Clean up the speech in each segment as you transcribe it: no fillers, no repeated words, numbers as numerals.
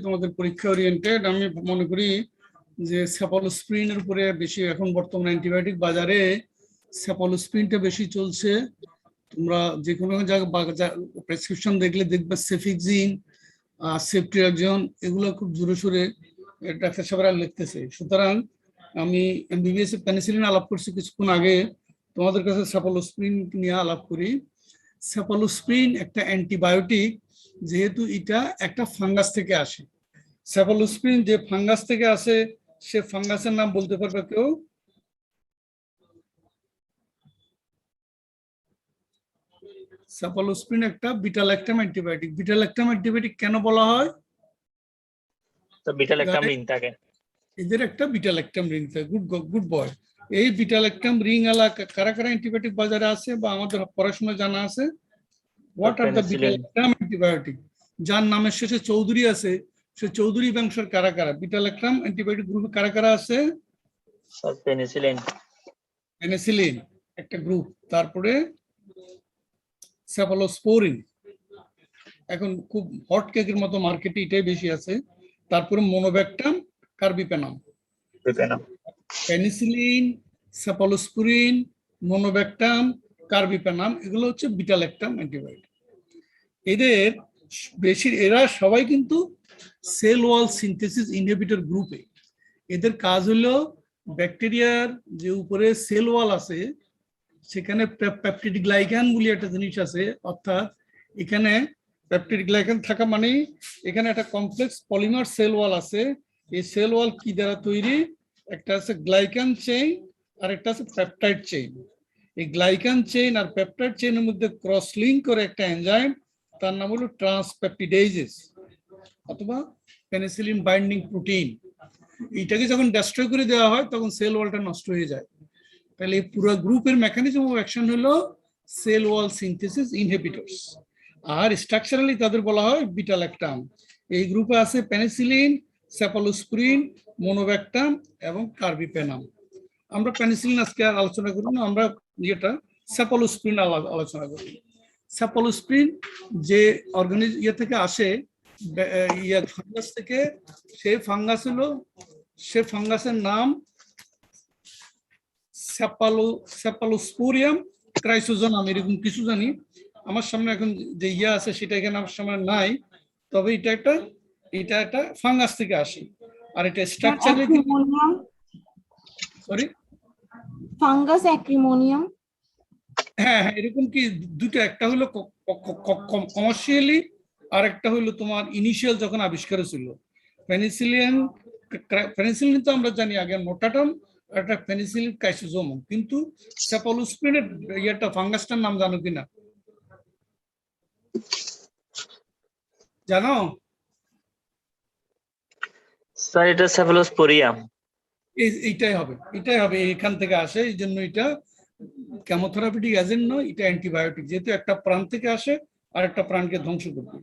তোমাদের পরীক্ষা ওরিয়েন্টেড। আমি মনে করি যে সেফালোস্প্রিনের উপরে বেশি এখন বর্তমানে অ্যান্টিবায়োটিক বাজারে সেফালোস্প্রিনটা বেশি চলছে। তোমরা যে কোনো জায়গায় প্রেসক্রিপশন দেখলে দেখবে সেফিক্সিন, সেফট্রিয়াক্সন, এগুলো খুব জোরে সোরে ডাক্তার সাহেবরা লিখতেছে। সুতরাং আমি এমবিবিএস এ পেনিসিলিন আলাপ করছি কিছুক্ষণ আগে, তোমাদের কাছে সেফালোস্প্রিন নিয়ে আলাপ করি। সেফালোস্প্রিন একটা অ্যান্টিবায়োটিক, যেহেতু এটা একটা ফাঙ্গাস থেকে আসে। সেফালোস্প্রিন যে ফাঙ্গাস থেকে আসে সে ফাঙ্গাসের নাম বলতে পারবে কেউ? সেফালোস্প্রিন একটা বিটা-ল্যাকটাম অ্যান্টিবায়োটিক। বিটা-ল্যাকটাম অ্যান্টিবায়োটিক কেন বলা হয়? তো বিটা-ল্যাকটাম রিং থাকে, এদের একটা বিটা-ল্যাকটাম রিং থাকে। Good boy. এই বিটা-ল্যাকটাম রিং আলা কারা কারা অ্যান্টিবায়োটিক বাজারে আছে বা আমাদের পড়াশোনা জানা আছে? What are the beta-lactam antibiotic? যার নামের শেষে চৌধুরী আছে সে চৌধুরী বংশের কারা কারা বিটা-ল্যাকটাম অ্যান্টিবায়োটিক গ্রুপে কারা কারা আছে? পেনিসিলিন, পেনিসিলিন একটা গ্রুপ, তারপরে সেফালোস্পোরিন, এখন খুব হট কেকের মতো মার্কেটে এটাই বেশি আছে। তারপরে মনোব্যাকটাম, কার্বিপ্যানাম। পেনিসিলিন, সেফালোস্পোরিন, মনোব্যাকটাম, কার্বিপ্যানাম, এগুলো হচ্ছে বিটা-ল্যাকটাম অ্যান্টিবায়োটিক। এদের এরা সবাই কিন্তু সেল ওয়াল সিনথেসিস ইনহিবিটর গ্রুপে। এদের কাজ হলো ব্যাকটেরিয়ার যে উপরে সেল ওয়াল আছে সেখানে পেপটিড গ্লাইকান বলে একটা জিনিস আছে, অর্থাৎ এখানে পেপটিড গ্লাইকান থাকা মানে এখানে একটা কমপ্লেক্স পলিমার সেল ওয়াল আছে। এই সেল ওয়াল কি দ্বারা তৈরি? একটা আছে গ্লাইকান চেইন আর একটা আছে পেপটাইড চেইন। এই গ্লাইকান চেইন আর পেপটাইড চেইনের মধ্যে ক্রস লিঙ্ক করে একটা এনজাইম, তার নাম হলো ট্রান্সপেপটিডেজেস অথবা পেনিসিলিন বাইন্ডিং প্রোটিন। এইটাকে যখন ডেস্ট্রয় করে দেওয়া হয় তখন সেল ওয়ালটা নষ্ট হয়ে যায়। তাহলে পুরো গ্রুপের মেকানিজম অফ অ্যাকশন হলো সেল ওয়াল সিনথেসিস ইনহিবিটরস, আর স্ট্রাকচারালি তাদের বলা হয় বিটা-ল্যাকটাম। এই গ্রুপে আছে পেনিসিলিন, সেফালোস্প্রিন, মনোব্যাকটাম এবং কার্বিপ্যানাম। আমরা পেনিসিলিন আজকে আলোচনা করব না, আমরা সেফালোস্প্রিন আলোচনা করব। সেফালোস্প্রিন যে থেকে আসে ফাঙ্গাস থেকে, সেই ফাঙ্গাস হলো, সে ফাঙ্গাসের নাম সেফালোস্পোরিয়াম ক্রাইসোজোনাম, এরকম কিছু জানি। আমার সামনে এখন যে আছে সেটা এখানে আমার সামনে নাই, তবে এটা একটা ফাঙ্গাস থেকে আসে। আর এটা স্ট্রাকচারে সরি ফাঙ্গাস অ্যাক্রিমোনিয়াম, হ্যাঁ হ্যাঁ, এরকম কি দুটো, একটা হলো কমার্শিয়ালি আর একটা হলো তোমার ইনিশিয়াল যখন আবিষ্কার ছিল। পেনিসিলিন তো আমরা জানি আগে নোটাটাম, একটা পেনিসিলিন ক্রাইসোজোম, কিন্তু সেফালোস্প্রিনের একটা ফাঙ্গাসটার নাম জানো কিনা? জানো? স্যার এটা সেফালোস্পোরিয়াম। এইটাই হবে, এখান থেকে আসে। এই জন্য এটা কেমোথেরাপিউটিক এজেন্ট নয়, এটা অ্যান্টিবায়োটিক, যেহেতু একটা প্রাণ থেকে আসে আর একটা প্রাণকে ধ্বংস করবে।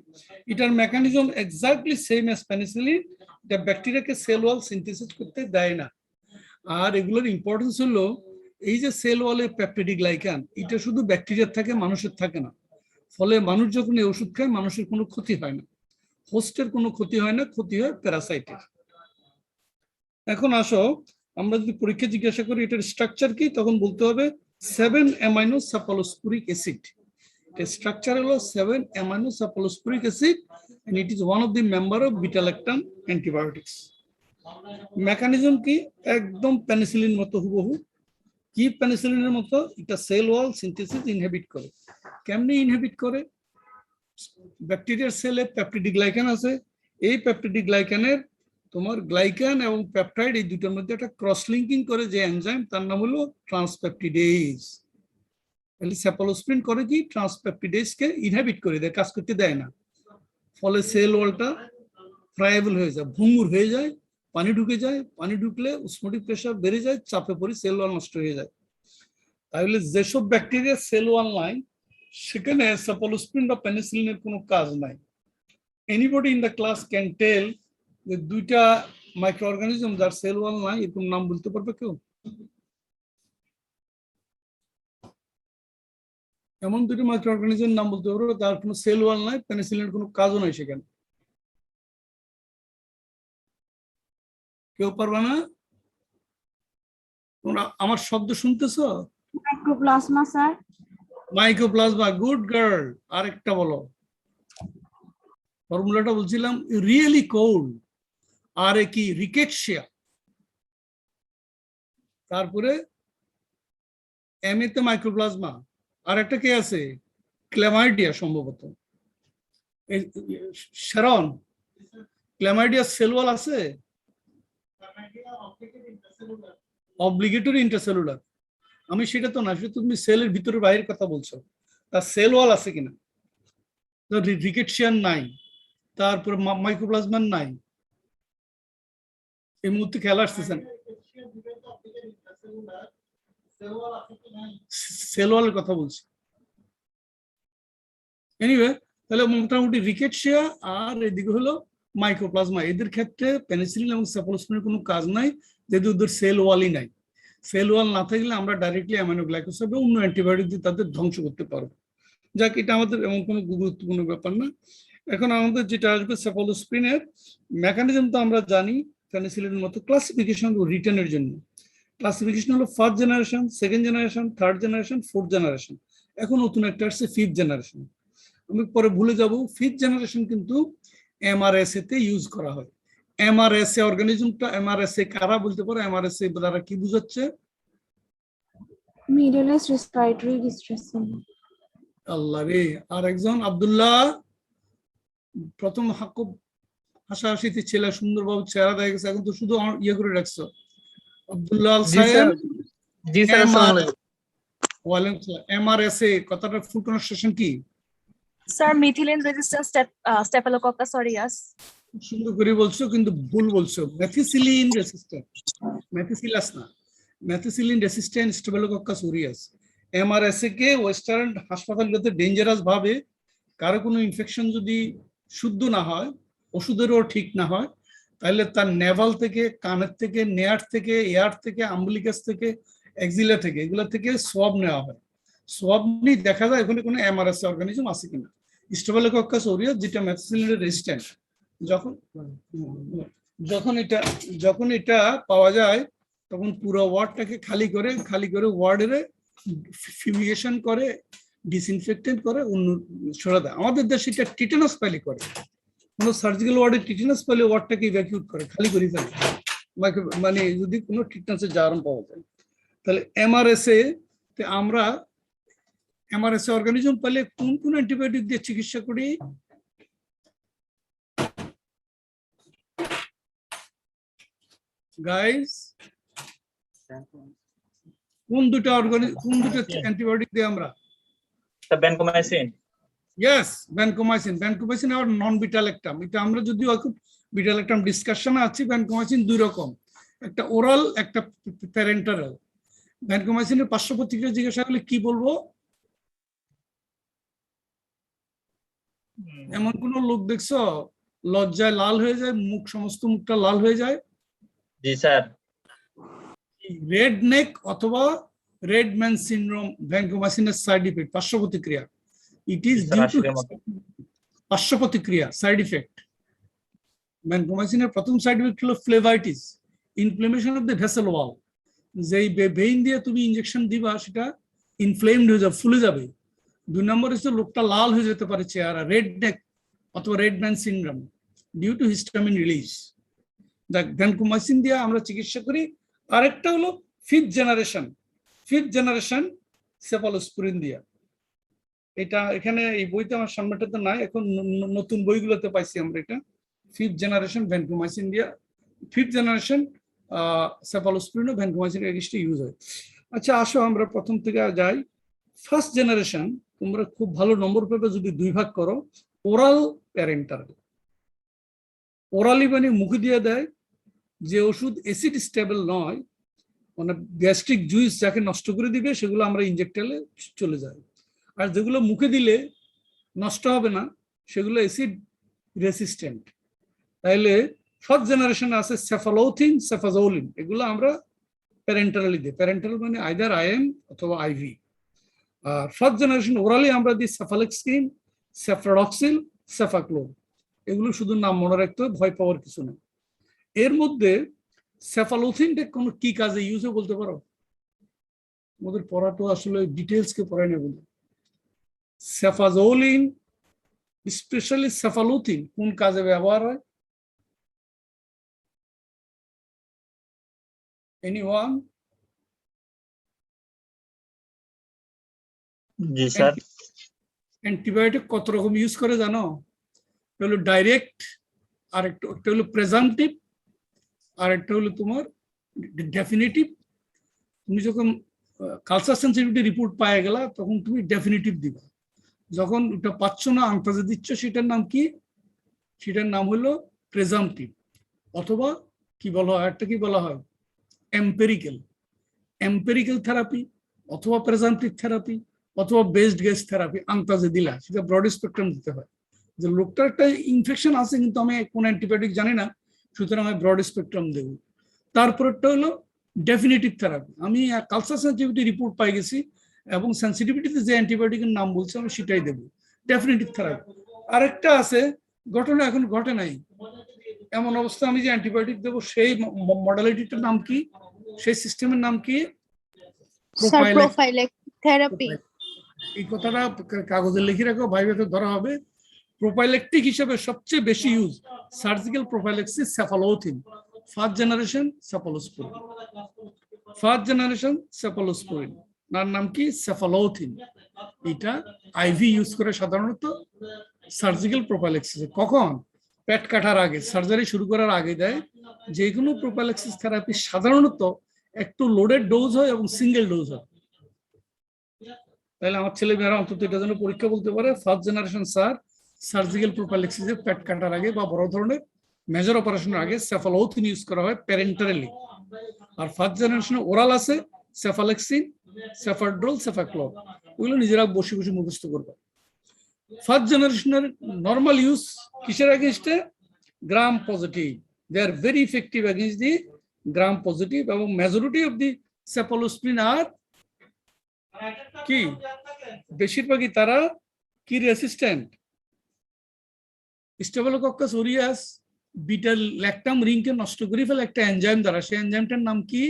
এটার mechanism exactly same as penicillin, এটা ব্যাকটেরিয়াকে সেল ওয়াল সিনথেসিস করতে দেয় না। আর এগুলোর ইম্পর্টেন্স হলো এই যে সেল ওয়ালে পেপটিড গ্লাইকান, এটা শুধু ব্যাকটেরিয়ার থাকে, মানুষের থাকে না। ফলে মানুষ যখন এই ওষুধ খায় মানুষের কোনো ক্ষতি হয় না, হোস্টের কোনো ক্ষতি হয় না, ক্ষতি হয় প্যারাসাইটের। এখন আসো, আমরা যদি পরীক্ষা জিজ্ঞাসা করি এটার স্ট্রাকচার কি, তখন বলতে হবে 7 অ্যামাইনো সাফালোস্পোরিক অ্যাসিড। এর স্ট্রাকচার হলো 7 amino cephalosporic acid and it is one of the member of beta-lactam antibiotics. Mechanism কি? একদম পেনিসিলিন মতো হুবহু। কি পেনিসিলিনের মতো? এটা সেল ওয়াল সিনথেসিস ইনহিবিট করে। কেমনি ইনহিবিট করে? ব্যাকটেরিয়ার সেলে পেপটিড গ্লাইকান আছে, এই পেপটিড গ্লাইকানের তোমার গ্লাইকান এবং পেপটাইড এই দুটোর মধ্যে একটা ক্রস লিঙ্কিং করে যে এনজাইম, তার নাম হলো ট্রান্সপেপটিডেজ। তাহলে সেফালোস্প্রিন করে কি? ট্রান্সপেপটিডেজকে ইনহিবিট করে দেয়, কাজ করতে দেয় না। ফলে সেল ওয়ালটা ফ্রাইবল হয়ে যায়, ভঙ্গুর হয়ে যায়, পানি ঢুকে যায়, পানি ঢুকলে অসমোটিক প্রেসার বেড়ে যায়, চাপে পড়ে সেল ওয়াল নষ্ট হয়ে যায়। তাহলে যেসব ব্যাকটেরিয়া সেল ওয়াল নাই সেখানে সেফালোস্প্রিন বা পেনিসিলিনের কোনো কাজ নাই। Anybody in the class can tell যে দুইটা মাইক্রো অর্গানিজম যার সেল ওয়াল নাই, এরকম নাম বলতে পারবে কেউ? এমন দুটো মাইক্রো অর্গানিজমের নাম বলতে পারবে তার কোনো সেল ওয়াল নাই, পেনিসিলিনের কোনো কাজও নাই সেখানে। কেউ পারবে না? তোমরা আমার শব্দ শুনতেছো? Microplasma, sir. Mycoplasma, good girl. আরেকটা বলো, ফর্মুলাটা বলছিলাম, রিয়েলি কোল্ড। আর কি? রিকেটশিয়া। তারপরে এম এতে মাইক্রোপ্লাজমা, আর একটা কে আছে? ক্ল্যামাইডিয়া সম্ভবত। শারন, ক্ল্যামাইডিয়া সেলওয়াল আছে? Obligatory intercellular. আমি সেটা তো না, সেটা তুমি সেলের ভিতরে বাইরের কথা বলছো। তার সেল ওয়াল আছে কিনা? রিকেটশিয়ান নাই, তারপর মাইক্রোপ্লাজমান নাই, এই মুহূর্তে খেলা আসতেছেন। সেল ওয়ালের কথা বলছি। এনিওয়ে, তাহলে মোটামুটি রিকেটশিয়া আর এদিকে হলো মাইক্রোপ্লাজমা, এদের ক্ষেত্রে পেনিসিলিন এবং সেফালোস্পিনের কোনো কাজ নাই, যেহেতু ওদের সেল ওয়ালই নাই। সেল ওয়াল না থাকলে আমরা ডাইরেক্টলি অ্যামাইনোগ্লাইকোসাইড বা অন্য অ্যান্টিবায়োটিক দিয়ে তাদের ধ্বংস করতে পারবো। যাক, এটা আমাদের এমন কোনো গুরুত্বপূর্ণ ব্যাপার না। এখন আমাদের যেটা আসবে সেফালোস্পিনের মেকানিজম তো আমরা জানি পেনিসিলিনের মতো। ক্লাসিফিকেশন ও রিটার্নের জন্য ক্লাসিফিকেশন হলো first generation, second generation, third generation, fourth generation. এখন নতুন একটা আসছে ফিফথ জেনারেশন। আমি পরে ভুলে যাব। ফিফথ জেনারেশন কিন্তু এমআরএসএ তে ইউজ করা হয়। এমআরএসএ অর্গানিজমটা, এমআরএসএ কারা বলতে পারো? এমআরএসএ দ্বারা কি বুঝাচ্ছে? Middle East respiratory distress syndrome. আল্লাহ রে, আর একজন আব্দুল্লাহ, প্রথম খুব হাসাহাসিতে ছেলে, সুন্দরভাবে চেহারা দেখা গেছে, এখন তো শুধু ইয়ে করে রাখছো। আব্দুল্লাহ আল সায়েম, জি স্যার, আসসালামু আলাইকুম। ওয়ালাইকুম আসসালাম। এমআরএসএ কথাটা ফুল প্রনাউন্সিয়েশন কি? Sir, methicillin resistant Staphylococcus aureus. সুন্দর করে বলছো, কিন্তু ভুল বলছো। মেথিসিলিন রেসিস্ট্যান্ট, মেথিসিলাস না, methicillin resistant staphylococcus aureus. MRSA কে ওয়েস্টার্ন হাসপাতালগুলোতে ডেঞ্জারাস ভাবে, কারো কোনো ইনফেকশন যদি শুদ্ধ না হয়, ওষুধেরও ঠিক না হয়, তাহলে তার নেভাল থেকে, কানের থেকে, নেয়ার থেকে, এয়ার থেকে, আম্বলিকাস থেকে, এক্সিলা থেকে, এগুলো থেকে সোয়াব নেওয়া হয়। সোয়াব নিয়ে দেখা যায় এখানে কোনো এমআরএসএ অর্গানিজম আছে কিনা। স্টেফিলোকক্কাস অরিয়াস যেটা মেথিসিলিন রেজিস্ট্যান্ট, যখন এটা পাওয়া যায়, তখন পুরো ওয়ার্ডটাকে খালি করে ওয়ার্ডের ফিউমিগেশন করে, ডিসইনফেক্টেন্ট করে, অন্য সরা দেয়। আমাদের দেশে এটা টিটেনাস পাইলে করে, কোনো সার্জিক্যাল ওয়ার্ডে টিটেনাস পাইলে ওয়ার্ডটাকে ইভ্যাকিউট করে, খালি করে ফেলে, মানে যদি কোনো টিটেনাসের জারণ পাওয়া যায়। তাহলে এমআরএসএ তে আমরা এমআরএসএ অর্গানিজম পাইলে কোন কোন অ্যান্টিবায়োটিক দিয়ে চিকিৎসা করি? গাইস, কোন দুটো অ্যান্টিবায়োটিক দিয়ে আমরা? ভ্যানকোমাইসিন। Yes, vancomycin. ভ্যানকোমাইসিন আর নন বিটালেক্টাম। এটা আমরা যদিও খুব বিটালেক্টাম ডিসকাশনে আছি। ভ্যানকোমাইসিন দুই রকম, একটা ওরাল, একটা প্যারেন্টারাল। ভ্যানকোমাইসিনের পার্শ্ব প্রতিক্রিয়া জিজ্ঞাসা করলে কি বলবো? এমন কোন লোক দেখছো লজ্জায় লাল হয়ে যায়, সমস্ত মুখটা লাল হয়ে যায়? জি স্যার। রেড নেক অথবা রেড ম্যান সিনড্রোম ভ্যানকোমাইসিনের সাইড ইফেক্ট, পার্শ্ব প্রতিক্রিয়া। ইট ইজ ডিউ টু পার্শ্ব প্রতিক্রিয়া, সাইড ইফেক্ট। ভ্যানকোমাইসিনের প্রথম সাইড ইফেক্ট হলো ফ্লেভাইটিস, ইনফ্লেমেশন অফ দ্য ভেসেল ওয়াল। যেই ভেইন দিয়ে তুমি ইনজেকশন দিবা সেটা ইনফ্লেমড হয়ে যাবে, ফুলে যাবে। দুই নম্বর হচ্ছে লোকটা লাল হয়ে যেতে পারে চেহারা, রেড নেক অথবা red man syndrome due to histamine release. Vancomycin দিয়ে আমরা চিকিৎসা করি। আরেকটা হলো ফিফথ জেনারেশন সেফালোস্পুরিন দিয়া। এটা এখানে এই বইতে আমার সামনেটাতে নাই, এখন নতুন বইগুলোতে পাইছি আমরা। এটা ফিফথ জেনারেশন ভ্যানকোমাইসিন দিয়া, ফিফথ জেনারেশন সেফালোস্পুরিন ও ভ্যানকোমাইসিন এগেইনস্টে ইউজ হয়। আচ্ছা, আসো আমরা প্রথম থেকে যাই। ফার্স্ট জেনারেশন তোমরা খুব ভালো নম্বর পাবে যদি দুই ভাগ করো, ওরাল, প্যারেন্টারাল। ওরালি মানে মুখে দিয়ে দেয়, যে ওষুধ অ্যাসিড স্টেবল নয়, মানে গ্যাস্ট্রিক জুইস যাকে নষ্ট করে দিবে, সেগুলো আমরা ইনজেক্টেলে চলে যায়। আর যেগুলো মুখে দিলে নষ্ট হবে না, সেগুলো অ্যাসিড রেসিস্ট্যান্ট। তাইলে ফার্স্ট জেনারেশন আছে সেফালোথিন, সেফাজোলিন, এগুলো আমরা প্যারেন্টারালি দিই। প্যারেন্টারাল মানে আইদার আইএম অথবা আইভি। আর ফার্স্ট জেনারেশন ওরালি আমরা দিই সেফালেক্সিন, সেফ্রাডক্সিল, সেফাক্লোর। এগুলো শুধু নাম মনে রাখতে হবে, ভয় পাওয়ার কিছু নেই। এর মধ্যে সেফালোথিনটা কোন কি কাজে ইউজ হয় বলতে পারো? আমাদের পড়া তো আসলে ডিটেলস কে পড়ায় না বলে। সেফাজোলিন স্পেশালি সেফালোথিন কোন কাজে ব্যবহার হয়? এনিওয়ান? জি স্যার। অ্যান্টিবায়োটিক কত রকম ইউজ করে জানো? একটা হলো ডাইরেক্ট, আর একটা হলো প্রেজাম্পটিভ, আর একটা হলো তোমার ডেফিনিটিভ। তুমি যখন কালচার সেন্সিটিভিটি রিপোর্ট পায়ে গেলা তখন তুমি ডেফিনিটিভ দিবা। যখন ওটা পাচ্ছ না, আন্তাজে দিচ্ছ, সেটার নাম কি? সেটার নাম হলো প্রেজাম্পটিভ, অথবা কি বলা হয়, একটা কি বলা হয়, এম্পেরিক্যাল। এম্পেরিক্যাল থেরাপি অথবা প্রেজাম্পটিভ থেরাপি অথবা বেসড গেস থেরাপি আন্তাজে দিলা, সেটা ব্রড স্পেকট্রাম দিতে হয়। যে লোকটার একটা ইনফেকশন আছে কিন্তু আমি কোন অ্যান্টিবায়োটিক জানি না, সুতরাং আমি ব্রড স্পেকট্রাম দেব। তারপরটা হলো ডেফিনিটিভ থেরাপি, আমি কালচার সেন্সিটিভিটি রিপোর্ট পাই গেছি এবং সেন্সিটিভিটিতে যে অ্যান্টিবায়োটিকের নাম বলছে আমি সেটাই দেবো, ডেফিনিটিভ থেরাপি। আরেকটা আছে, ঘটনা এখন ঘটে নাই, এমন অবস্থা আমি যে অ্যান্টিবায়োটিক দেবো সেই মডালিটিটার নাম কি, সেই সিস্টেমের নাম কি? Sir, prophylactic therapy. এই কথাটা কাগজে লিখে রাখো, ভাইভাতে ধরা হবে। প্রোফাইলেকটিক হিসেবে সবচেয়ে বেশি use surgical prophylaxis cephalothin, first generation cephalosporin. First generation cephalosporin, তার নাম কি? সেফালোথিন। এটা আইভি ইউজ করে সাধারণত সার্জিক্যাল প্রোফাইলেক্সিসে। কখন? পেট কাটার আগে, সার্জারি শুরু করার আগে দেয়। যে কোনো প্রোফাইলেক্সিস থেরাপি সাধারণত একটু লোডেড ডোজ হয় এবং সিঙ্গেল ডোজ হয়। তাহলে আমার ছেলে মেয়েরা অন্তত এটা যেন পরীক্ষা বলতে পারে, ফার্স্ট জেনারেশন স্যার সার্জিক্যাল প্রোফাইলেক্সিসে পেট কাটার আগে বা বড় ধরনের মেজর অপারেশনের আগে সেফালোথিন ইউজ করা হয় প্যারেন্টারালি। আর ফার্স্ট জেনারেশনে ওরাল আছে, সেফালেক্সিন, সেফাড্রোল, সেফাক্লোর, ওগুলো নিজেরা বসে বসে মুখস্থ করবে। ফার্স্ট জেনারেশনের নর্মাল ইউজ কিসের এগেইনস্টে? Gram positive. They are very effective against the gram positive, এবং মেজরিটি অফ দি সেফালোস্প্রিন আর কি, বেশিরভাগই তারা কি resistant? Staphylococcus aureus beta lactam রিংকে নষ্ট করে ফেলে একটা এনজাইম দ্বারা, সেই এনজাইমটার নাম কি?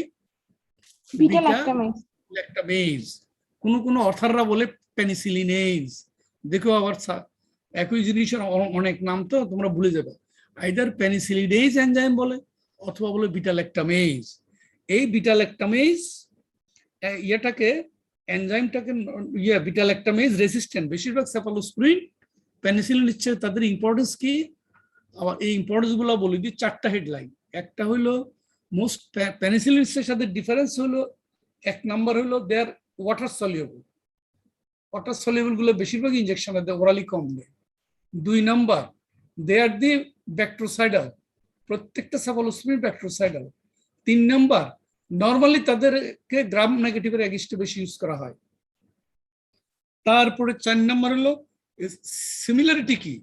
Beta lactamase. ল্যাকটামেজ। কোন অথাররা বলে পেনিসিলিনেজ। দেখো আবার একই জিনিসের অনেক নাম তো তোমরা ভুলে যাবে। আইদার পেনিসিলিনেজ এনজাইম বলে অথবা বলে বিটা ল্যাকটামেজ। এই বিটা ল্যাকটামেজ ইয়েটাকে, এনজাইমটাকে, বিটা ল্যাকটামেজ রেসিস্ট্যান্ট। বেশিরভাগ সেফালোস্প্রিন পেনিসিলিন নিচ্ছে, তাদের ইম্পর্টেন্স কি? আবার এই ইম্পর্টেন্স গুলো বলি দিই, চারটা হেডলাইন। একটা হইলো মোস্ট পেনিসিলিনের সাথে ডিফারেন্স হলো, এক নাম্বার হলো দে আর ওয়াটার সলিউবল। ওয়াটার সলিউবল গুলো বেশিরভাগ ইনজেকশনে দেয়, ওরালি কম দেয়। 2 নাম্বার, দে আর দি ব্যাকটেরিসাইডাল, প্রত্যেকটা সেফালোস্প্রিন ব্যাকটেরিসাইডাল। 3 নাম্বার, নর্মালি তাদেরকে গ্রাম নেগেটিভের এগেইনস্টে বেশি ইউজ করা হয়। তারপরে 4 নাম্বার হলো সিমিলারিটি কি?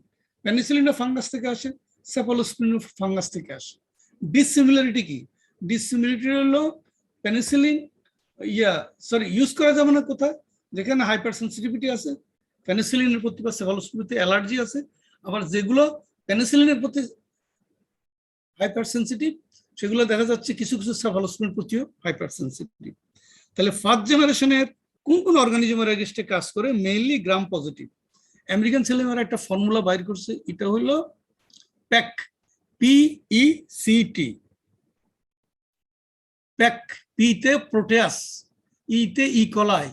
পেনিসিলিনও ফাঙ্গাস থেকে আসে, সেফালোস্প্রিন ফাঙ্গাস থেকে আসে। ডিসিমিলারিটি কি? ডিসিমিলারিটি হলো পেনিসিলিন ইউজ করা যাবে না কোথায়? যেখানে হাইপার সেন্সিটিভিটি আছে পেনিসিলিনের প্রতি বা সেফালোস্প্রিনতে অ্যালার্জি আছে। আবার যেগুলো পেনিসিলিনের প্রতি হাইপার সেন্সিটিভ সেগুলো দেখা যাচ্ছে কিছু কিছু সেফালোস্প্রিন প্রতিও হাইপার সেন্সিটিভ। তাহলে ফার্স্ট জেনারেশনের কোন অর্গানিজমের এগেইনস্টে কাজ করে? Mainly gram positive. আমেরিকান ছেলেমেয়েরা একটা ফর্মুলা বাইর করছে, এটা হলো প্যাক, PECT। প্যাক, পিতে প্রোটিয়াস, ইতে ইকোলাই,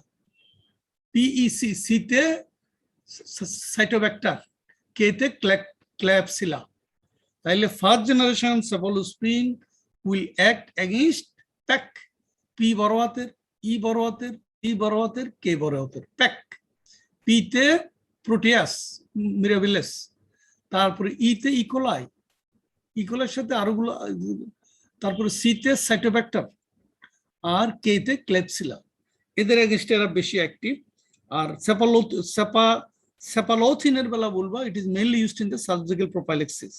PECT সাইটোব্যাক্টার, কেতে ক্ল্যাপসিলা। তাইলে first generation cephalosporin will act against PECK, P বড় হাতের, ই বড় হাতের, ই বড় হাতের, কে বড় হাতের, প্যাক। পিতে প্রোটিয়াস, মিরাবিলেস, তারপরে ইতে ইকোলাই, ইকোলাইয়ের সাথে আরোগুলো, তারপরে সিতে সাইটোব্যাক্টার, আর কেতে ক্লেপসিলা। এদের এগেইনস্টে এরা বেশি অ্যাক্টিভ। আর সেফালোথিনের বেলা বলবো, it is mainly used in the surgical prophylaxis.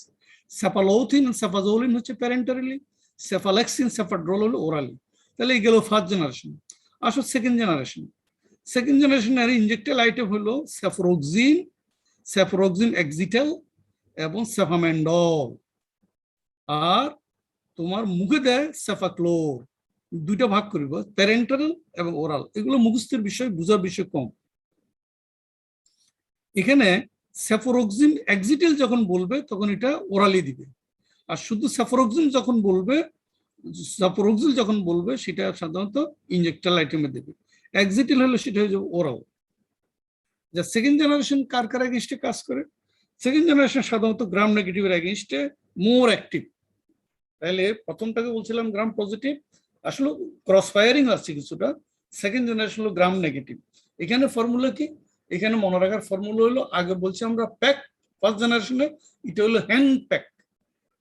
Cephalothin আর সেফাজোলিন হচ্ছে প্যারেন্টারালি, সেফালেক্সিন, সেফাড্রোল হলো ওরালি। তাহলে এই গেল ফার্স্ট জেনারেশন। আসো সেকেন্ড জেনারেশন। সেকেন্ড জেনারেশনের ইনজেক্টেড আইটেম হলো সেফরোক্সিন, সেফরোক্সিন এক্সিটাল এবং সেফামেন্ডল। আর তোমার মুখে দেয় সেফাক্লোর, দুইটা ভাগ করিব, প্যারেন্টাল এবং ওরাল, এগুলো মুখস্থের বিষয়, বোঝার বিষয় কম। এখানে সেফোরক্সিম এক্সিটেল যখন বলবে তখন এটা ওরালি দিবে, আর শুধু সেফোরক্সিম যখন বলবে, সেফোরক্সিল যখন বলবে সেটা সাধারণত ইনজেক্টাল আইটেমে দেবে। এক্সিটেল হলে সেটা হয়ে যাবে ওরাল। যা সেকেন্ড জেনারেশন কার কার এগেইনস্টে কাজ করে? সেকেন্ড জেনারেশন সাধারণত গ্রাম নেগেটিভের এগেইনস্টে মোর অ্যাক্টিভ। তাহলে প্রথমটাকে বলছিলাম গ্রাম পজিটিভ, আসলে ক্রস ফায়ারিং আছে কিছুটা। সেকেন্ড জেনারেশন হলো গ্রাম নেগেটিভ। এখানে ফর্মুলা কি? এখানে মনে রাখার ফর্মুলা হলো, আগে বলছি আমরা প্যাক, ফার্স্ট জেনারেশনে এটা হলো হ্যান্ড প্যাক,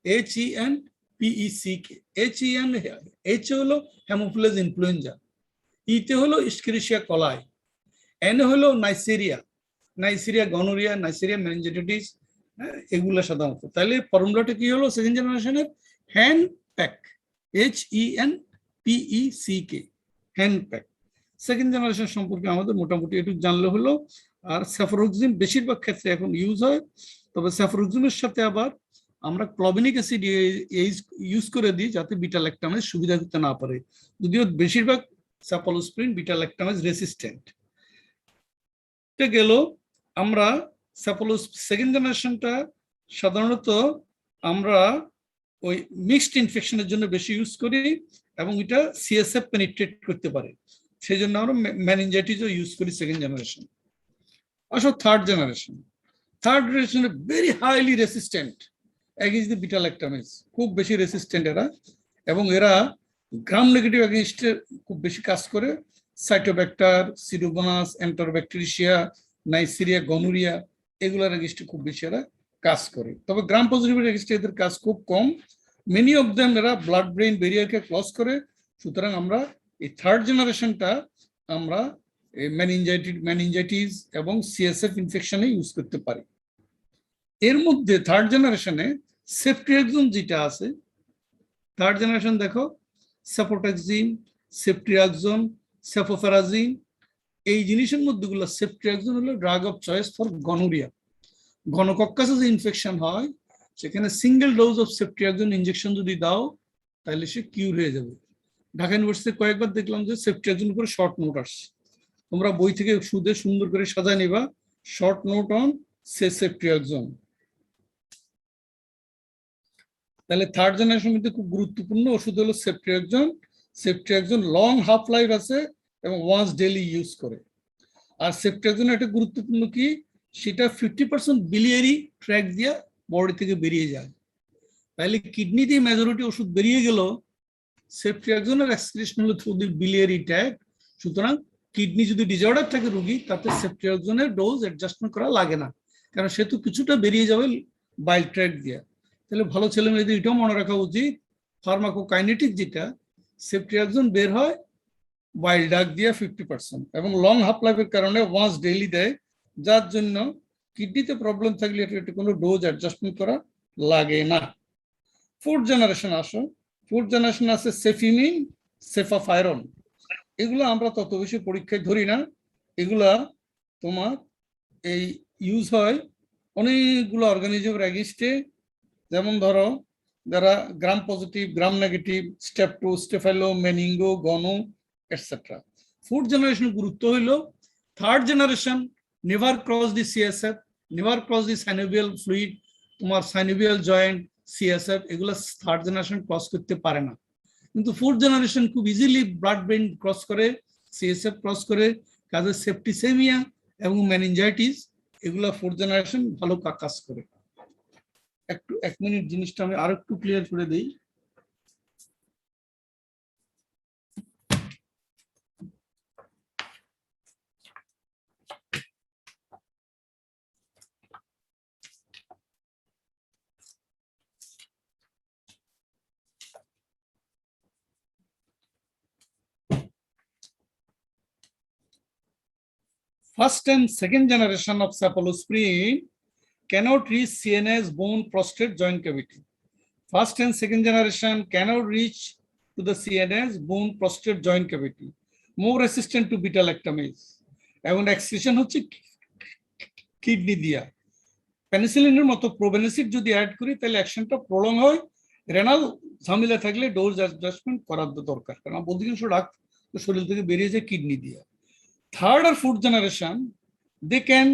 HENPECK। H হলো হ্যামোফিলাস ইনফ্লুয়েঞ্জা, ইতে হলো ইস্কেরিশিয়া কলাই, এন হলো নাইসেরিয়া গনোরিয়া, নাইসেরিয়া মেনিনজাইটিস, এগুলো সাধারণত। তাহলে ফর্মুলাটা কি হলো সেকেন্ড জেনারেশনের? Hand pack, HENPECK, hand pack. Second generation সম্পর্কে আমাদের মোটামুটি একটু জানলে হলো। আর সেফোরক্সিম বেশিরভাগ ক্ষেত্রে এখন ইউজ হয়, তবে সেফোরক্সিমের সাথে আবার আমরা ক্লোবিনিক অ্যাসিড ইউজ করে দিই যাতে বিটা ল্যাকটামেজ সুবিধা করতে না পারে, যদিও বেশিরভাগ সেফালোস্প্রিন বিটা ল্যাকটামেজ রেসিস্ট্যান্ট। এটা গেল। আমরা সেকেন্ড জেনারেশনটা সাধারণত আমরা ওই মিক্সড ইনফেকশনের জন্য বেশি ইউজ করি, এবং এটা সিএসএফ পেনিট্রেট করতে পারে, সেই জন্য আমরা মেনিনজাইটিসও ইউজ করি সেকেন্ড জেনারেশন। আসলে third generation very highly resistant against the beta lactamase, খুব বেশি রেসিস্ট্যান্ট এরা, এবং এরা গ্রাম নেগেটিভ এগেইনস্টে খুব বেশি কাজ করে। সাইটোব্যাক্টার, সিডোমোনাস, এন্টারব্যাকটেরিশিয়া, নাইসেরিয়া গনোরিয়া, এগুলোর এগেইনস্টে খুব বেশি এরা কাজ করে। তবে গ্রাম পজিটিভের এগেইনস্টে এদের কাজ খুব কম। মেনি অফ দেম এরা ব্লাড ব্রেইন ব্যারিয়ারকে ক্রস করে। সুতরাং আমরা এই থার্ড জেনারেশনটা আমরা মেনিনজাইটিস এবং সিএসএফ ইনফেকশনে ইউজ করতে পারি। এর মধ্যে থার্ড জেনারেশনে সেফট্রিয়াক্সোন যেটা আছে, থার্ড জেনারেশন দেখো, সেফোট্যাক্সিন, সেফট্রিয়াক্সোন, সেফোফেরাজিন, এই জিনিসের মধ্যে গুলো সেফট্রিয়াক্সোন হলো drug of choice for gonorrhoea. গনোকক্কাসে যে ইনফেকশন হয় সেখানে single dose of ceftriaxone injection যদি দাও তাহলে সে কিউর হয়ে যাবে। ঢাকা ইউনিভার্সিটিতে কয়েকবার দেখলাম যে সেফট্রিয়াক্সোন উপরে শর্ট নোট আসছে, তোমরা বই থেকে সুদে সুন্দর করে সাজায় নিবা, শর্ট নোট অন সেফট্রিয়াক্সোন। তাহলে থার্ড জেনারেশন মধ্যে খুব গুরুত্বপূর্ণ ওষুধ হলো সেফট্রিয়াক্সোন লং হাফ লাইফ আছে এবং ওয়ান্স ডেইলি ইউজ করে। আর সেফট্রিয়াক্সোন একটা গুরুত্বপূর্ণ কি, সেটা 50% বিলিয়ারি ট্র্যাক দিয়ে বডি থেকে বেরিয়ে যায়। তাহলে কিডনি দিয়ে মেজরিটি ওষুধ বেরিয়ে গেল, সেফট্রিয়াক্সোনের এক্সক্রিশন হলো থ্রু দি বিলিয়ারি ট্র্যাক। সুতরাং কিডনি যদি ডিসঅর্ডার থাকে রোগী, তাতে সেফট্রিয়াক্সোনের ডোজ অ্যাডজাস্টমেন্ট করা লাগে না, কারণ সে তো কিছুটা বেরিয়ে যাবে বাইল ট্র্যাক দিয়ে। তাহলে ভালো ছেলে মেয়েদের এটাও মনে রাখা উচিত, ফার্মাকোকাইনেটিক যেটা সেফট্রিয়াক্সোন বের হয় বাইল ডাক দিয়ে 50%, এবং লং হাফ লাইফের কারণে ওয়ান্স ডেইলি দেয়, যার জন্য কিডনিতে প্রবলেম থাকলে এটা কোনো ডোজ অ্যাডজাস্টমেন্ট করা লাগে না। ফোর্থ জেনারেশন আসো, ফোর্থ জেনারেশন আছে সেফিমিন, সেফাফাইরন। এগুলো আমরা তত বেশি পরীক্ষায় ধরি না, এগুলা তোমার এই ইউজ হয় অনেকগুলো অর্গানিজমের এগেইনস্টে, যেমন ধরো যারা গ্রাম পজিটিভ, গ্রাম নেগেটিভ, স্টেপ2, staphylo, meningo, gono, etcetera. Fourth generation গুরুত্ব হইল third generation never cross the CSF, never cross the synovial fluid, তোমার সাইনোভিয়াল জয়েন্ট, সিএসএফ, এগুলো থার্ড জেনারেশন ক্রস করতে পারে না। কিন্তু ফোর্থ জেনারেশন খুব ইজিলি ব্লাড ব্রেইন ক্রস করে, সিএসএফ ক্রস করে, কাজে সেপ্টিসেমিয়া এবং মেনিনজাইটিস, এগুলো ফোর্থ জেনারেশন ভালো কাজ করে। একটু 1 মিনিট জিনিসটা আমি আরো একটু ক্লিয়ার করে দিই। First and second generation of cephalosporin cannot reach CNS, bone, prostate, joint cavity. First and second generation cannot reach to the CNS, bone, prostate, joint cavity. More resistant to beta lactamase. এবং excretion হচ্ছে kidney দিয়া। পেনিসিলিনের মতো probenecid যদি add করি তাহলে অ্যাকশনটা prolong হয় renal ঝামেলা থাকলে ডোজ অ্যাডজাস্টমেন্ট করার দরকার, কারণ অধিকাংশ ডাক শরীর থেকে বেরিয়ে যায় কিডনি দিয়ে। থার্ড আর fourth generation they can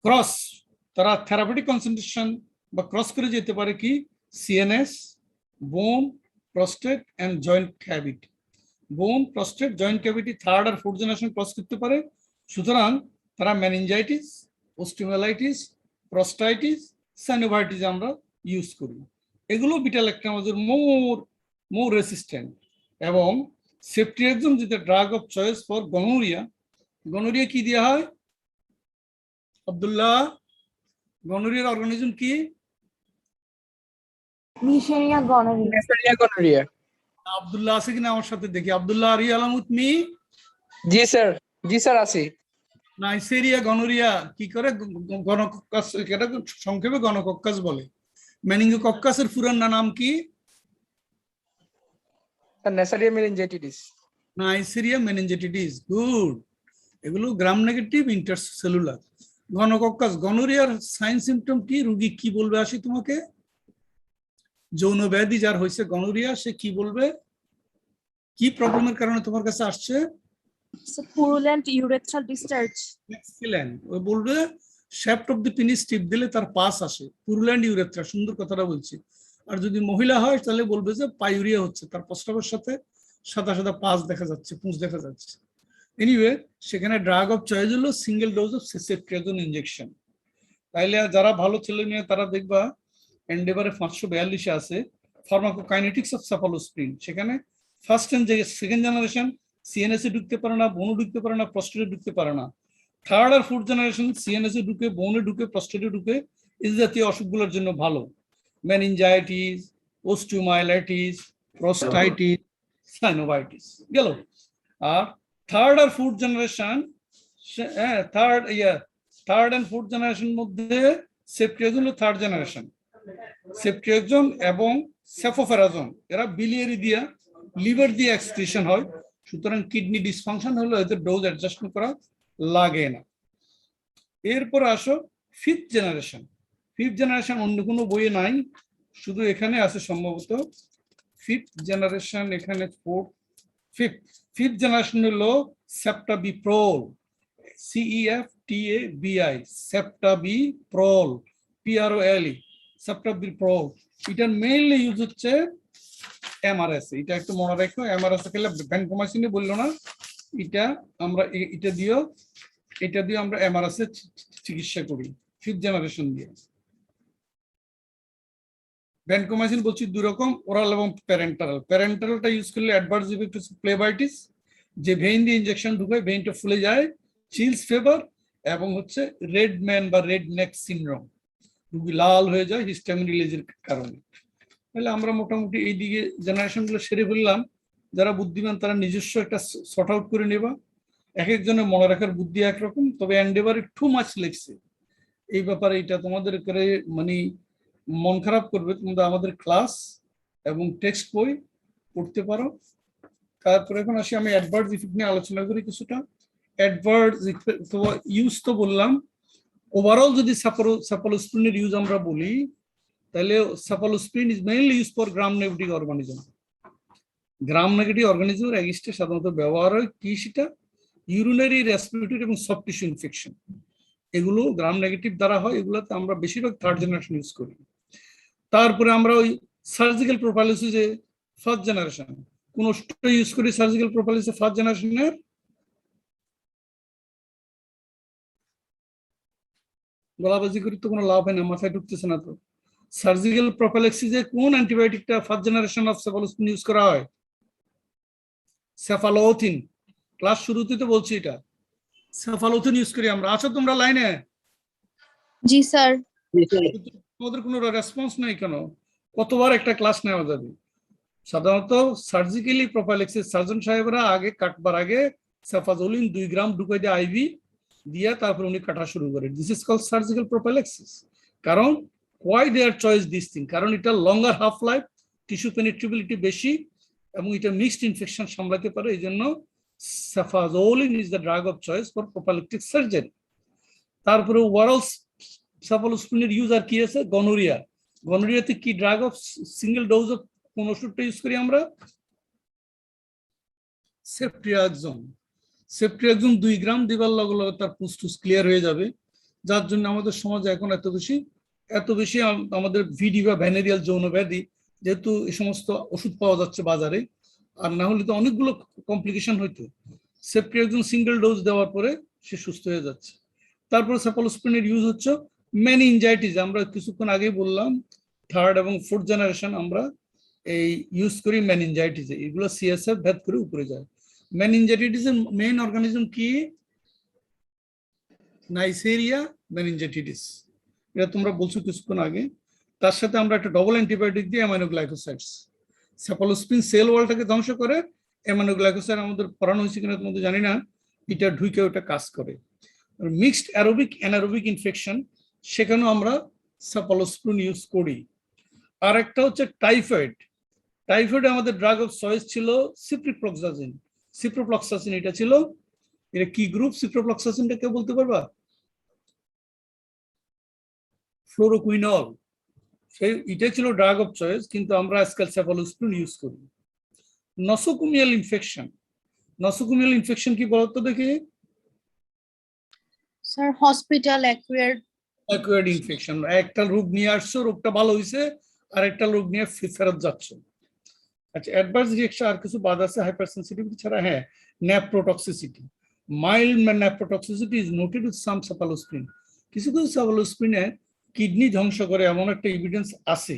cross, তারা থেরাপিউটিক কনসেন্ট্রেশন বা ক্রস করে যেতে পারে কি CNS, bone, prostate and joint cavity. Bone, prostate, joint cavity third আর ফোর্থ জেনারেশন ক্রস করতে পারে। সুতরাং তারা মেনিনজাইটিস, ওস্টিওমাইলাইটিস, প্রস্টাইটিস, সাইনোভাইটিস আমরা ইউজ করি। এগুলো বিটা ল্যাকটামাজের মোর রেসিস্ট্যান্ট। এবং সেফট্রিয়াক্সোন যেটা drug of choice for gonorrhoea, gonorrhoea কি দেওয়া হয় আব্দুল্লাহ? গনোরিয়ার অর্গানিজম কি? Neisseria gonorrhea. Neisseria gonorrhea. Abdullah আছে কিনা আমার সাথে দেখি। আব্দুল্লাহ আর আলম উইথ মি? জি স্যার আছি। নাইসেরিয়া গনোরিয়া কি করে? গণকক্কাস, এটা সংক্ষেপে গণকক্কাস বলে। মেনিঙ্গোকক্কাসের পুরান নাম কি? Neisseria meningitis. Neisseria meningitis. Good. এগুলো গ্রাম নেগেটিভ ইন্টারসেলুলার। গণকক্কাস, গনোরিয়ার সাইন সিমটম কি? রোগী কি বলবে আসি তোমাকে? যৌন ব্যাধি যার হয়েছে গনোরিয়া, সে কি বলবে? কি প্রবলেমের কারণে তোমার কাছে আসছে? So purulent urethral discharge. Excellent. ও বলবে শ্যাফট অফ দি পেনিস টিপ দিলে তার পাস আসে। পুরুল্যান্ড ইউরেথ্রা, সুন্দর কথাটা বলছি। আর যদি মহিলা হয় তাহলে বলবে যে পাইউরিয়া হচ্ছে, তার প্রস্রাবের সাথে সাদা সাদা পাস দেখা যাচ্ছে, পুঁজ দেখা যাচ্ছে। এনিওয়ে, সেখানে ড্রাগ অফ চয়েস হলো single dose of ceftriaxone injection. তাইলে যারা ভালো ছেলে মেয়ে তারা দেখবা এন্ডেভারে 542 আছে ফার্মাকোকাইনেটিক্স অফ সেফালোস্প্রিন। সেখানে first and second generation CNS এ ঢুকতে পারে না, বোনও ঢুকতে পারে না, প্রস্টেটে ঢুকতে পারে না। থার্ড আর ফোর্থ জেনারেশন সিএনএস এ ঢুকে, বোনে ঢুকে, প্রস্টেটে ঢুকে, এই জাতীয় অসুখগুলোর জন্য ভালো। মেনিনজাইটিস, ওস্টিওমাইলাইটিস, প্রস্টাইটিস, সাইনোভাইটিস গেল। আর থার্ড আর fourth generation, third and fourth generation মধ্যে সেফট্রিয়াক্সোন থার্ড জেনারেশন। সেফট্রিয়াক্সোন এবং সেফোফেরাজোন এরা বিলিয়ারি দিয়া, লিভার দিয়ে এক্সক্রিশন হয়। সুতরাং কিডনি ডিসফাংশন হলে এদের ডোজ অ্যাডজাস্টমেন্ট করা লাগে না। এরপর আসো ফিফথ জেনারেশন। ফিফথ জেনারেশন অন্য কোনো বইয়ে নাই, শুধু এখানে আছে সম্ভবত। ফিফথ জেনারেশন এখানে ফিফথ জেনারেশন হলো সেপ্টাবিপ্রোল, CEFTABI, সেপ্টাবিপ্রোল, PROL, সেপ্টাবিপ্রোল। এটার মেইনলি ইউজ হচ্ছে এমআরএস। এটা একটু মনে রাখো, এমআরএস খেলে ভ্যানকোমাইসিন বললো না, এটা আমরা এটা দিয়েও আমরা এমআরএস এর চিকিৎসা করি ফিফথ জেনারেশন দিয়ে। ভ্যানকোমাইসিন বলছি দুই রকম, ওরাল এবং প্যারেন্টারাল। প্যারেন্টারালটা ইউজ করলে অ্যাডভার্স ইফেক্ট হচ্ছে প্লেবাইটিস, যে ভেইন দিয়ে ইনজেকশন ঢুকায় ভেইনটা ফুলে যায়, চিলস ফিভার, এবং হচ্ছে রেড ম্যান বা রেড নেক সিনড্রোম, রোগী লাল হয়ে যায় হিস্টামিন রিলিজের কারণে। তাহলে আমরা মোটামুটি এই দিকে জেনারেশনগুলো সেরে ফেললাম। যারা বুদ্ধিমান তারা নিজস্ব একটা সর্ট আউট করে নেবা। এক একজনের মনে রাখার বুদ্ধি একরকম, তবে এন্ডেভারে টু মাচ লেগছে এই ব্যাপারে। এটা তোমাদের করে মানে মন খারাপ করবে। তোমরা আমাদের ক্লাস এবং টেক্সট বই পড়তে পারো। তারপরে এখন আসি আমি অ্যাডভার্স ইফেক্ট নিয়ে আলোচনা করি কিছুটা। অ্যাডভার্স ইউজ তো বললাম। ওভারঅল যদি সেফালোস্প্রিনের ইউজ আমরা বলি, তাহলে cephalosporin is mainly use for gram negative organism. Gram negative অর্গানিজমের এগেইনস্টে সাধারণত ব্যবহার হয় কি? সেটা ইউরিনারি, রেসপিরেটরি এবং সফট টিস্যু ইনফেকশন। এগুলো গ্রাম নেগেটিভ দ্বারা হয়। এগুলোতে আমরা বেশিরভাগ থার্ড জেনারেশন ইউজ করি। তারপরে আমরা ওই সার্জিক্যাল প্রোফাইলিসিসে ফার্স্ট জেনারেশন কোন ইউজ করি। সার্জিক্যাল প্রোফাইলিসিসে ফার্স্ট জেনারেশনের গলাবাজি করি তো কোনো লাভ হয় না, মাথায় ঢুকতেছে না তো। সার্জিক্যাল প্রোফাইলাক্সিসে কোন অ্যান্টিবায়োটিকটা ফার্স্ট জেনারেশন অফ সেফালোস্প্রিন ইউজ করা হয়? সেফালোথিন। ক্লাস শুরুতে তো বলছি এটা সেফালোথিন ইউজ করি আমরা। আছো তোমরা লাইনে? জি স্যার। তোমাদের কোনো রেসপন্স নেই কেন? কতবার একটা ক্লাস নেওয়া যাবে? সাধারণত সার্জিক্যালি প্রোফাইলাক্সিস সার্জন সাহেবরা আগে কাটবার আগে সেফাজোলিন 2 গ্রাম ঢুকাই দিয়ে আইভি দিয়া তারপর উনি কাটা শুরু করে। This is called surgical prophylaxis. কারণ why they are choice this thing? কারণ এটা longer half life, tissue penetrability বেশি, এবং এটা মিক্সড ইনফেকশন সামলাতে পারে। এই জন্য cefazolin is the drug of choice for prophylactic surgery. তারপরে ওভারঅল সেফালোস্প্রিনের ইউজ আর কি আছে? গনোরিয়া। গনোরিয়াতে কি drug of single dose of কোন ওষুধটা ইউজ করি আমরা? সেফট্রিয়াক্সন। সেফট্রিয়াক্সন 2 গ্রাম দিবার লগে লগে তার পুস্টুস ক্লিয়ার হয়ে যাবে, যার জন্য আমাদের সমাজে এখন এত বেশি আমাদের ভিডি বা ভ্যানেরিয়াল যৌন ব্যাধি, যেহেতু এই সমস্ত ওষুধ পাওয়া যাচ্ছে বাজারে, আর না হলে তো অনেকগুলো কমপ্লিকেশন হইতো। সেফট্রিয়াক্সন সিঙ্গেল ডোজ দেওয়ার পরে সে সুস্থ হয়ে যাচ্ছে। তারপরে সেফালোস্পিনের ইউজ হচ্ছে মেনিনজাইটিস, আমরা কিছুক্ষণ আগেই বললাম 3rd এবং 4th জেনারেশন আমরা এই ইউজ করি মেনিনজাইটিসে, এগুলো সিএসএফ ভেদ করে উপরে যায়। মেনিনজাইটিসের মেইন অর্গানিজম কি? নাইসেরিয়া মেনিনজাইটিস, এটা তোমরা বলছো কিছুক্ষণ আগে। তার সাথে আমরা একটা ডবল অ্যান্টিবায়োটিক দিই, অ্যামাইনোগ্লাইকোসাইডস। সেফালোস্পিন সেল ওয়ালটাকে ধ্বংস করে, অ্যামাইনোগ্লাইকোসাইড আমাদের পড়ানো হয়েছে কিনা তোমাদের জানি না, এটা ঢুকে ওটা কাজ করে। মিক্সড অ্যারোবিক অ্যানারোবিক ইনফেকশন, সেখানেও আমরা সেফালোস্পিন ইউজ করি। আর একটা হচ্ছে টাইফয়েড। টাইফয়েডে আমাদের ড্রাগ অফ চয়েস ছিল সিপ্রিফ্লক্সাসিন। সিপ্রোফ্লক্সাসিন এটা ছিল, এটা কি গ্রুপ? সিপ্রোফ্লক্সাসিনটা কেউ বলতে পারবা? ফ্লোরোকুইনল, সেই এটা ছিল ড্রাগ অফ চয়েস, কিন্তু আমরা আজকাল সেফালোস্পিন ইউজ করি। নসোকুমিয়াল ইনফেকশন। নসোকুমিয়াল ইনফেকশন কি বলতো দেখি? স্যার হসপিটাল অ্যাকুয়ার্ড ইনফেকশন, একটা রোগ নিয়ে আসছো, রোগটা ভালো হয়েছে, আর একটা রোগ নিয়ে ফেরত যাচ্ছ। আচ্ছা, অ্যাডভার্স রিঅ্যাকশন আর কিছু বাদ আছে হাইপার সেন্সিটিভিটি ছাড়া। হ্যাঁ, nephrotoxicity, mild nephrotoxicity is noted with some cephalosporin. কিছু সেফালোস্পিনে কিডনি ধ্বংস করে এমন একটা এভিডেন্স আছে,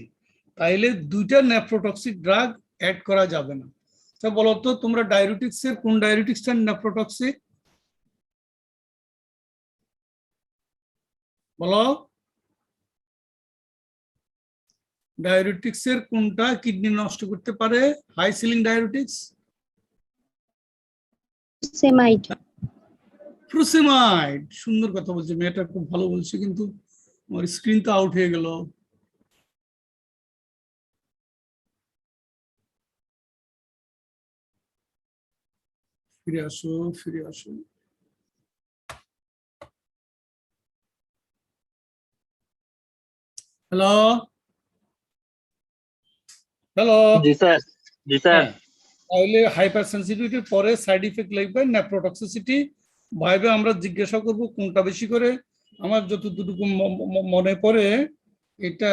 তাইলে 2টা নেফ্রোটক্সিক ড্রাগ অ্যাড করা যাবে না। তা বলতো তোমরা ডায়াবেটিক্সের কোন ডায়াবেটিক্সটা নেফ্রোটক্সিক বলো? ডায়াবেটিক্সের কোনটা কিডনি নষ্ট করতে পারে? হাই সিলিং ডায়াবেটিক্স, সেমাইড। ফ্রুসেমাইড। সুন্দর কথা বলছে মেয়েটা, খুব ভালো বলছে, কিন্তু আমার স্ক্রিন তো আউট হয়ে গেল। ফিরে আসো, ফিরে আসো। Hello, hello. জি স্যার। জি স্যার। তাহলে হাইপার সেন্সিটিভিটির পরে সাইড ইফেক্ট লিখবে নেফ্রোটক্সিসিটি। ভাইবে আমরা জিজ্ঞাসা করব কোনটা বেশি করে। আমার যতটুকু মনে পড়ে এটা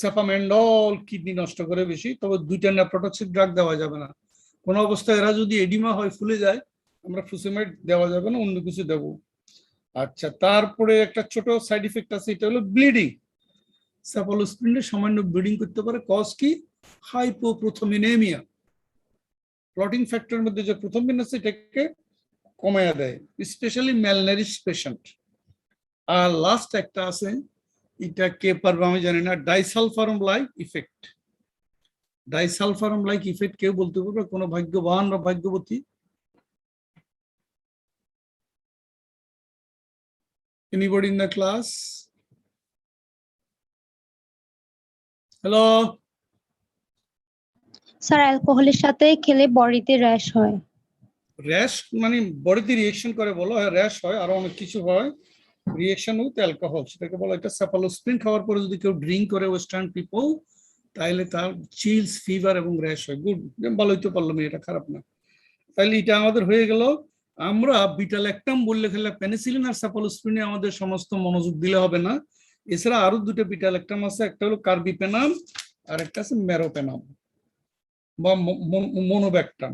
সেফামেন্ডল কিডনি নষ্ট করে বেশি, তবে 2টা নেফ্রোটক্সিক ড্রাগ দেওয়া যাবে না কোনো অবস্থায়। এরা যদি এডিমা হয়, ফুলে যায়, আমরা ফ্রুসেমাইড দেওয়া যাবে না, অন্য কিছু দেব। আচ্ছা, তারপরে একটা ছোট সাইড ইফেক্ট আছে, এটা হলো ব্লিডিং। সেফালোস্পিনে সামান্য ব্লিডিং করতে পারে, কজ কি? হাইপোপ্রোথমিনেমিয়া, ক্লটিং ফ্যাক্টরের মধ্যে যে প্রথমিন আছে এটাকে কমায়া দেয়, স্পেশালি ম্যালনারিশ পেশেন্ট। আর লাস্ট একটা আছে, এটা কে পারবে আমি জানি না, ডাইসালফারম লাইক ইফেক্ট। ডাইসালফারম লাইক ইফেক্ট কেউ বলতে পারবে? কোনো ভাগ্যবান বা ভাগ্যবতী? Anybody in the class? Hello, sir অ্যালকোহলের সাথে খেলে বডিতে র্যাশ হয়। র্যাশ মানে বডিতে রিঅ্যাকশন করে বলো? র্যাশ হয়, আরো অনেক কিছু হয় রিঅ্যাকশন উইথ অ্যালকোহল, সেটাকে বলা। এটা সেফালোস্পিন খাওয়ার পরে যদি কেউ ড্রিঙ্ক করে ওয়েস্টার্ন পিপল, তাহলে তার চিলস, ফিভার এবং র্যাশ হয়। গুড, ভালো হইতে পারলাম, এটা খারাপ না। তাহলে এটা আমাদের হয়ে গেল। আমরা বিটা ল্যাকটাম বললে খেলে পেনিসিলিন আর সেফালোস্পিনে আমাদের সমস্ত মনোযোগ দিলে হবে না। এছাড়া আরো 2টা বিটা ল্যাকটাম আছে, একটা হলো কার্বিপেনাম আর একটা আছে মেরোপেনাম বা মনোব্যাকটাম।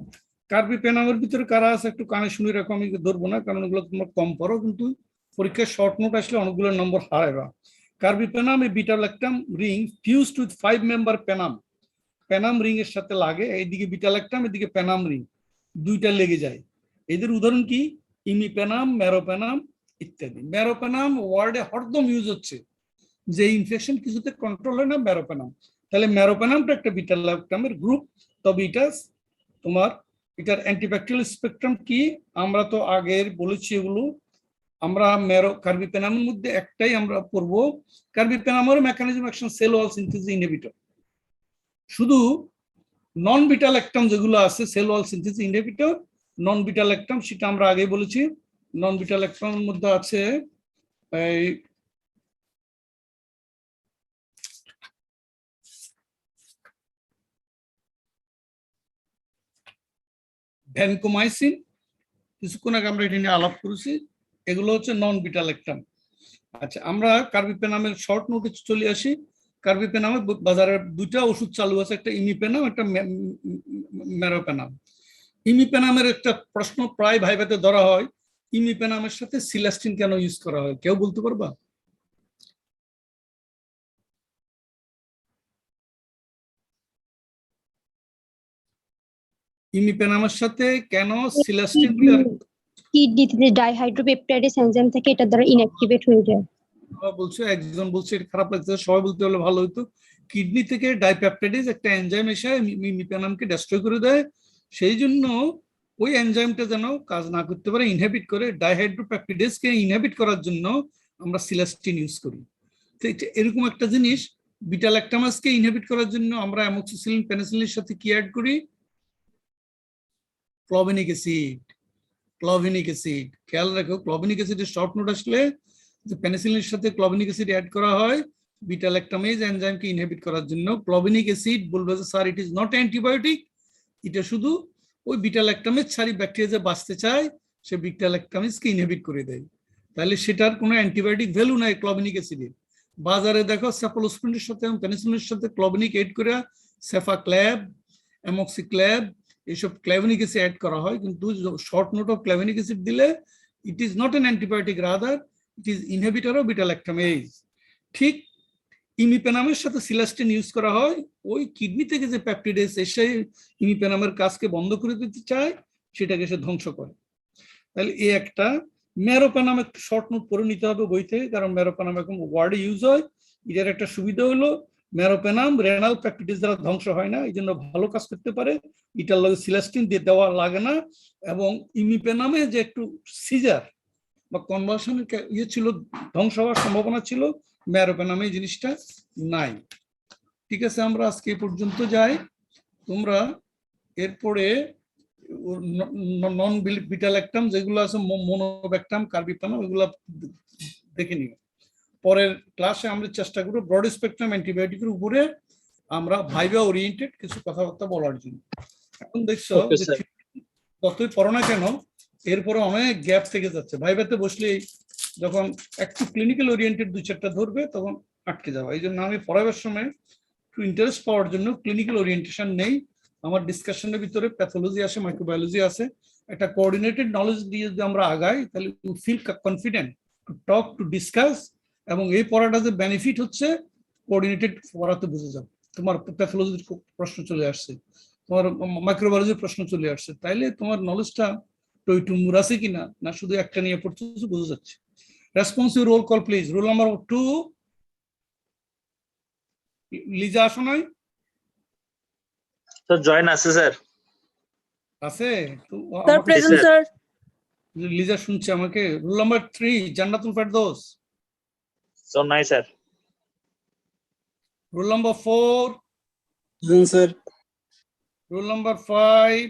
কার্বিপেনামের ভিতরে কারা আছে একটু কানে শুনে রাখো, আমি ধরবো না কারণ ওগুলো তোমরা কম পড়ো, কিন্তু পরীক্ষায় শর্ট নোট আসলে অনেকগুলো নম্বর হারাইবা। Carbapenem a beta lactam ring fused with 5 member penam. Penam ring এর সাথে লাগে, এইদিকে বিটা ল্যাকটাম, এদিকে পেনাম রিং, 2টা লেগে যায়। এদের উদাহরণ কি? ইমিপেনাম, মেরোপেনাম ইত্যাদি। মেরোপেনাম ওয়ার্ডে হরদম ইউজ হচ্ছে, যে ইনফেকশন কিছুতে কন্ট্রোল হয় না, মেরোপেনাম। তাহলে মেরোপেনামটা একটা বিটা ল্যাকটামের গ্রুপ, তবে এটা তোমার এটার অ্যান্টিব্যাকটেরিয়াল স্পেকট্রাম কি আমরা তো আগের বলেছি এগুলো। আমরা কার্বিপেনামের মধ্যে একটাই আমরা পড়বো, কার্বিপেনামের mechanism action cell wall synthesis inhibitor. শুধু নন বিটা ল্যাকটাম যেগুলো আছে cell wall synthesis inhibitor, non beta lactam সেটা আমরা আগে বলেছি। নন বিটা ল্যাকটামের মধ্যে আছে এই ভ্যানকোমাইসিন, কিছুক্ষণ আগে আমরা এটা নিয়ে আলাপ করেছি, এগুলো হচ্ছে নন বিটা ল্যাকটাম। আচ্ছা, আমরা কার্বিপেনামের শর্ট নোটিস চলে আসি। কার্বিপেনামে বাজারে দুইটা ওষুধ চালু আছে, একটা ইমিপেনাম, একটা মেরোপেনাম। ইমিপেনামের একটা প্রশ্ন প্রায় ভাইভাতে ধরা হয়, ইমিপেনামের সাথে সিলাস্টিন কেন ইউজ করা হয়, কেউ বলতে পারবা? ইমিপেনামের সাথে কেন সিলাস্টিন? কিডনিতে ডাইহাইড্রোপেপটাইডেস এনজাইম থেকে এটা দ্বারা ইনঅ্যাক্টিভেট হয়ে যায়। বলছো, একজন বলছে এটা খারাপ লাগছে, সবাই বলতে হলে ভালো হতো। কিডনি থেকে ডাইপেপটাইডেজ একটা এনজাইম এসে ইমিপেনামকে ডেস্ট্রয় করে দেয়, সেই জন্য ওই এনজাইমটা যেন কাজ না করতে পারে, ইনহিবিট করে, ডাইহাইড্রোপেপটাইডেজকে ইনহিবিট করার জন্য আমরা সিলাস্টিন ইউজ করি। তো এরকম একটা জিনিস, বিটা ল্যাকটামাসকে ইনহিবিট করার জন্য আমরা অ্যামোক্সিসিলিন পেনিসিলিনের সাথে কি অ্যাড করি? ক্লোভেনিক অ্যাসিড। ক্লোভেনিক অ্যাসিড, খেয়াল রাখো, ক্লোভেনিক অ্যাসিডের শর্ট নোট আসলে যে পেনিসিলিনের সাথে ক্লোভেনিক অ্যাসিড অ্যাড করা হয় বিটা ল্যাকটামেজ এনজাইমকে ইনহিবিট করার জন্য। ক্লোভেনিক অ্যাসিড বলবে যে sir it is not antibiotic, এটা শুধু ওই বিটা ল্যাকটামেজ সারি ব্যাকটেরিয়া যে বাঁচতে চায় সে বিটা ল্যাকটামেজকে ইনহিবিট করে দেয়, তাহলে সেটার কোনো অ্যান্টিবায়োটিক ভ্যালু নাই ক্লোভেনিক অ্যাসিডের। বাজারে দেখো সেফালোস্পিরিনের সাথে এবং পেনিসিলিনের সাথে ক্লোভেনিক এড করে সেফাক্ল্যাব, অ্যামোক্সিক্ল্যাব, এইসব ক্লোভেনিক অ্যাসিড অ্যাড করা হয়, কিন্তু শর্ট নোট অফ ক্লোভেনিক অ্যাসিড দিলে it is not an antibiotic, rather it is inhibitor of beta lactamase. ঠিক ইমিপেনামের সাথে সিলাস্টিন ইউজ করা হয়, ওই কিডনি থেকে যে পেপটিডেজ এসে ইমিপেনামের কাজকে বন্ধ করে দিতে চায়, সেটাকে সে ধ্বংস করে। তাহলে এই একটা মেরোপেনাম একটু শর্ট নোট করে নিতে হবে বই থেকে, কারণ মেরোপেনাম এখন ওয়ার্ডে ইউজ হয়। এটার একটা সুবিধা হলো মেরোপেনাম রেনাল পেপটিডেজ দ্বারা ধ্বংস হয় না, এই জন্য ভালো কাজ করতে পারে, এটার লগে সিলাস্টিন দিয়ে দেওয়া লাগে না। এবং ইমিপেনামে যে একটু সিজার বা কনভার্সনের ইয়ে ছিল, ধ্বংস হওয়ার সম্ভাবনা ছিল, মেরোপেনামে এই জিনিসটা নাই। ঠিক আছে, আমরা আজকে এই পর্যন্ত যাই। তোমরা এরপরে নন বিটা ল্যাকটাম যেগুলো আছে, মোনোব্যাকটাম, কার্বিপেনাম, এগুলো দেখে নিও। পরের ক্লাসে আমরা চেষ্টা করব ব্রড স্পেকট্রাম অ্যান্টিবায়োটিকের উপরে আমরা ভাইভা ওরিয়েন্টেড কিছু কথাবার্তা বলার জন্য। এখন দেখছো যতই পড়ো না কেন এরপরে অনেক গ্যাপ থেকে যাচ্ছে, ভাইভাতে বসলে যখন একটু ক্লিনিক্যাল ওরিয়েন্টেড দুই চারটা ধরবে তখন আটকে যাওয়া। এই জন্য আমি পড়াবার সময় একটু ইন্টারেস্ট পাওয়ার জন্য ক্লিনিক্যাল ওরিয়েন্টেশন নেই, আমার ডিসকাশনের ভিতরে প্যাথোলজি আছে, মাইক্রোবায়োলজি আছে, একটা কোঅর্ডিনেটেড নলেজ দিয়ে যদি আমরা আগাই তাহলে you feel confident to talk, to discuss. এবং এই পড়াটা যে বেনিফিট হচ্ছে কোঅর্ডিনেটেড পড়াতে বুঝে যাবে। তোমার প্যাথোলজির প্রশ্ন চলে আসছে, তোমার মাইক্রোবায়োলজির প্রশ্ন চলে আসছে, তাইলে তোমার নলেজটা টইটুম্বুর আছে কিনা, না শুধু একটা নিয়ে পড়তেছে বোঝা যাচ্ছে। Responsive roll call please. Roll number 2 Liza আসো নাই? স্যার জয়েন আছে স্যার। আছে তো Sir, present, sir. লিজা শুনছে আমাকে। Roll number 3 Jannatul Ferdous. Sir নাই sir. Roll number 4 Present, sir. Roll number 5